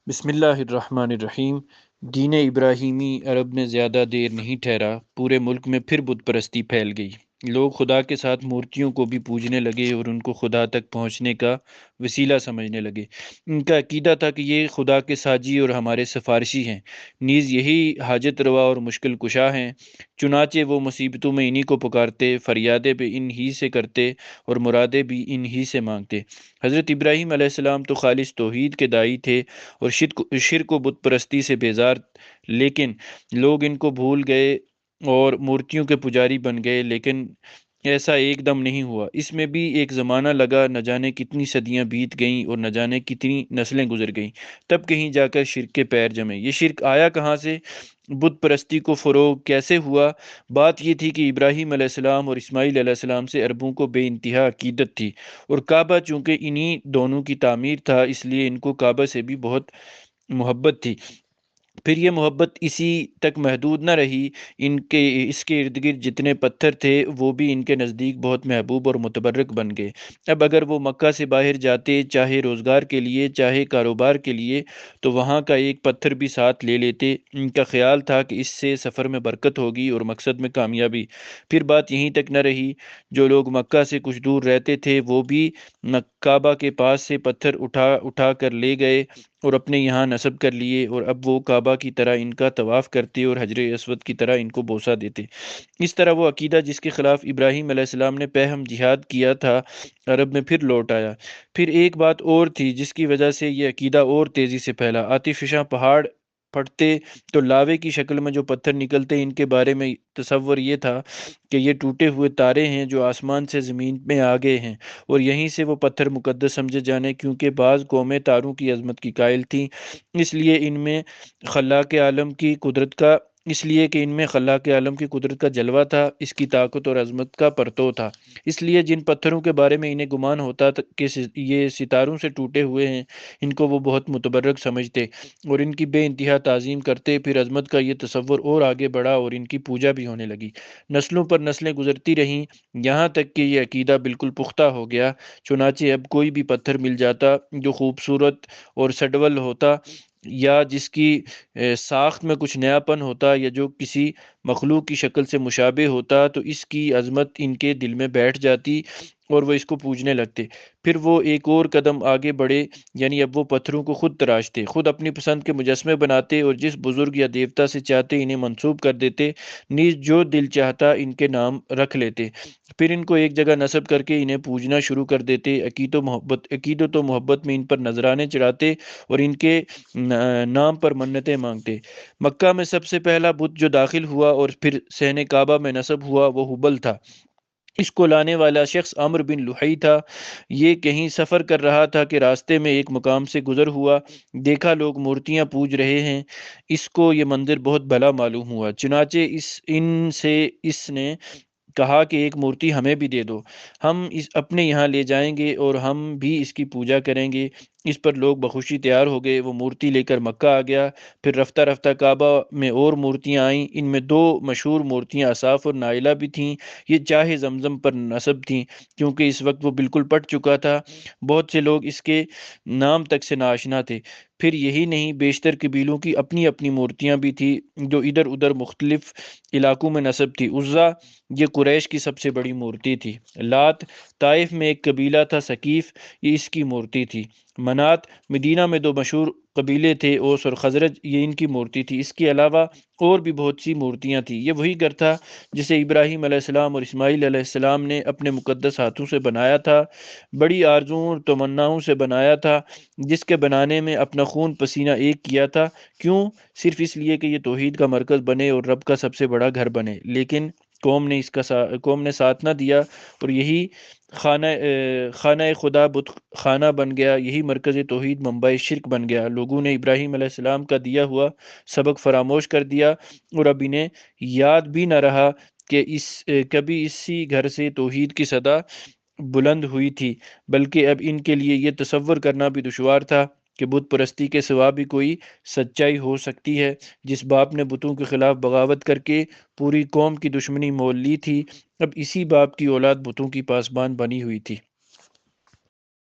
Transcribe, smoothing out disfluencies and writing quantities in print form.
بسم اللہ الرحمن الرحیم۔ دین ابراہیمی عرب میں زیادہ دیر نہیں ٹھہرا، پورے ملک میں پھر بت پرستی پھیل گئی۔ لوگ خدا کے ساتھ مورتیوں کو بھی پوجنے لگے اور ان کو خدا تک پہنچنے کا وسیلہ سمجھنے لگے۔ ان کا عقیدہ تھا کہ یہ خدا کے ساجی اور ہمارے سفارشی ہیں، نیز یہی حاجت روا اور مشکل کشا ہیں۔ چنانچہ وہ مصیبتوں میں انہی کو پکارتے، فریادیں بھی انہی سے کرتے اور مرادیں بھی انہی سے مانگتے۔ حضرت ابراہیم علیہ السلام تو خالص توحید کے داعی تھے اور شرک و بت پرستی سے بیزار، لیکن لوگ ان کو بھول گئے اور مورتیوں کے پجاری بن گئے۔ لیکن ایسا ایک دم نہیں ہوا، اس میں بھی ایک زمانہ لگا، نہ جانے کتنی صدیاں بیت گئیں اور نہ جانے کتنی نسلیں گزر گئیں، تب کہیں جا کر شرک کے پیر جمے۔ یہ شرک آیا کہاں سے؟ بت پرستی کو فروغ کیسے ہوا؟ بات یہ تھی کہ ابراہیم علیہ السلام اور اسماعیل علیہ السلام سے عربوں کو بے انتہا عقیدت تھی، اور کعبہ چونکہ انہی دونوں کی تعمیر تھا، اس لیے ان کو کعبہ سے بھی بہت محبت تھی۔ پھر یہ محبت اسی تک محدود نہ رہی، اس کے ارد گرد جتنے پتھر تھے وہ بھی ان کے نزدیک بہت محبوب اور متبرک بن گئے۔ اب اگر وہ مکہ سے باہر جاتے، چاہے روزگار کے لیے چاہے کاروبار کے لیے، تو وہاں کا ایک پتھر بھی ساتھ لے لیتے۔ ان کا خیال تھا کہ اس سے سفر میں برکت ہوگی اور مقصد میں کامیابی۔ پھر بات یہیں تک نہ رہی، جو لوگ مکہ سے کچھ دور رہتے تھے وہ بھی کعبہ کے پاس سے پتھر اٹھا اٹھا کر لے گئے اور اپنے یہاں نصب کر لیے، اور اب وہ کعبہ کی طرح ان کا طواف کرتے اور حجر اسود کی طرح ان کو بوسہ دیتے۔ اس طرح وہ عقیدہ جس کے خلاف ابراہیم علیہ السلام نے پہم جہاد کیا تھا، عرب میں پھر لوٹ آیا۔ پھر ایک بات اور تھی جس کی وجہ سے یہ عقیدہ اور تیزی سے پھیلا۔ آتش فشاں پہاڑ پھٹتے تو لاوے کی شکل میں جو پتھر نکلتے، ان کے بارے میں تصور یہ تھا کہ یہ ٹوٹے ہوئے تارے ہیں جو آسمان سے زمین میں آ گئے ہیں، اور یہیں سے وہ پتھر مقدس سمجھے جانے، کیونکہ بعض قومیں تاروں کی عظمت کی قائل تھیں، اس لیے ان میں خلاق عالم کی قدرت کا اس لیے کہ ان میں خلاق عالم کی قدرت کا جلوہ تھا، اس کی طاقت اور عظمت کا پرتو تھا۔ اس لیے جن پتھروں کے بارے میں انہیں گمان ہوتا کہ یہ ستاروں سے ٹوٹے ہوئے ہیں، ان کو وہ بہت متبرک سمجھتے اور ان کی بے انتہا تعظیم کرتے۔ پھر عظمت کا یہ تصور اور آگے بڑھا اور ان کی پوجا بھی ہونے لگی۔ نسلوں پر نسلیں گزرتی رہیں، یہاں تک کہ یہ عقیدہ بالکل پختہ ہو گیا۔ چنانچہ اب کوئی بھی پتھر مل جاتا جو خوبصورت اور سڈول ہوتا، یا جس کی ساخت میں کچھ نیا پن ہوتا، یا جو کسی مخلوق کی شکل سے مشابہ ہوتا، تو اس کی عظمت ان کے دل میں بیٹھ جاتی اور وہ اس کو پوجنے لگتے۔ پھر وہ ایک اور قدم آگے بڑھے، یعنی اب وہ پتھروں کو خود تراشتے، خود اپنی پسند کے مجسمے بناتے اور جس بزرگ یا دیوتا سے چاہتے انہیں منسوب کر دیتے، نیز جو دل چاہتا ان کے نام رکھ لیتے۔ پھر ان کو ایک جگہ نصب کر کے انہیں پوجنا شروع کر دیتے۔ عقیدت و محبت میں ان پر نذرانے چڑھاتے اور ان کے نام پر منتیں مانگتے۔ مکہ میں سب سے پہلا بت جو داخل ہوا اور پھر صحن کعبہ میں نصب ہوا، وہ ہبل تھا۔ اس کو لانے والا شخص عمرو بن لحی تھا۔ یہ کہیں سفر کر رہا تھا کہ راستے میں ایک مقام سے گزر ہوا، دیکھا لوگ مورتیاں پوج رہے ہیں۔ اس کو یہ منظر بہت بھلا معلوم ہوا، چنانچہ اس نے کہا کہ ایک مورتی ہمیں بھی دے دو، ہم اپنے یہاں لے جائیں گے اور ہم بھی اس کی پوجا کریں گے۔ اس پر لوگ بخوشی تیار ہو گئے۔ وہ مورتی لے کر مکہ آ گیا۔ پھر رفتہ رفتہ کعبہ میں اور مورتیاں آئیں، ان میں دو مشہور مورتیاں اصاف اور نائلہ بھی تھیں۔ یہ چاہے زمزم پر نصب تھیں، کیونکہ اس وقت وہ بالکل پٹ چکا تھا، بہت سے لوگ اس کے نام تک سے ناآشنا تھے۔ پھر یہی نہیں، بیشتر قبیلوں کی اپنی اپنی مورتیاں بھی تھیں جو ادھر ادھر مختلف علاقوں میں نصب تھی۔ عزا یہ قریش کی سب سے بڑی مورتی تھی۔ لات طائف میں ایک قبیلہ تھا ثقیف، یہ اس کی مورتی تھی۔ منات مدینہ میں دو مشہور قبیلے تھے، اوس اور خزرج، یہ ان کی مورتی تھی۔ اس کے علاوہ اور بھی بہت سی مورتیاں تھیں۔ یہ وہی گھر تھا جسے ابراہیم علیہ السلام اور اسماعیل علیہ السلام نے اپنے مقدس ہاتھوں سے بنایا تھا، بڑی آرزوؤں اور تمناؤں سے بنایا تھا، جس کے بنانے میں اپنا خون پسینہ ایک کیا تھا۔ کیوں؟ صرف اس لیے کہ یہ توحید کا مرکز بنے اور رب کا سب سے بڑا گھر بنے۔ لیکن قوم نے ساتھ نہ دیا، اور یہی خانہ خدا بت خانہ بن گیا، یہی مرکز توحید منبع شرک بن گیا۔ لوگوں نے ابراہیم علیہ السلام کا دیا ہوا سبق فراموش کر دیا، اور اب انہیں یاد بھی نہ رہا کہ کبھی اسی گھر سے توحید کی صدا بلند ہوئی تھی، بلکہ اب ان کے لیے یہ تصور کرنا بھی دشوار تھا کہ بت پرستی کے سوا بھی کوئی سچائی ہو سکتی ہے۔ جس باپ نے بتوں کے خلاف بغاوت کر کے پوری قوم کی دشمنی مول لی تھی، اب اسی باپ کی اولاد بتوں کی پاسبان بنی ہوئی تھی۔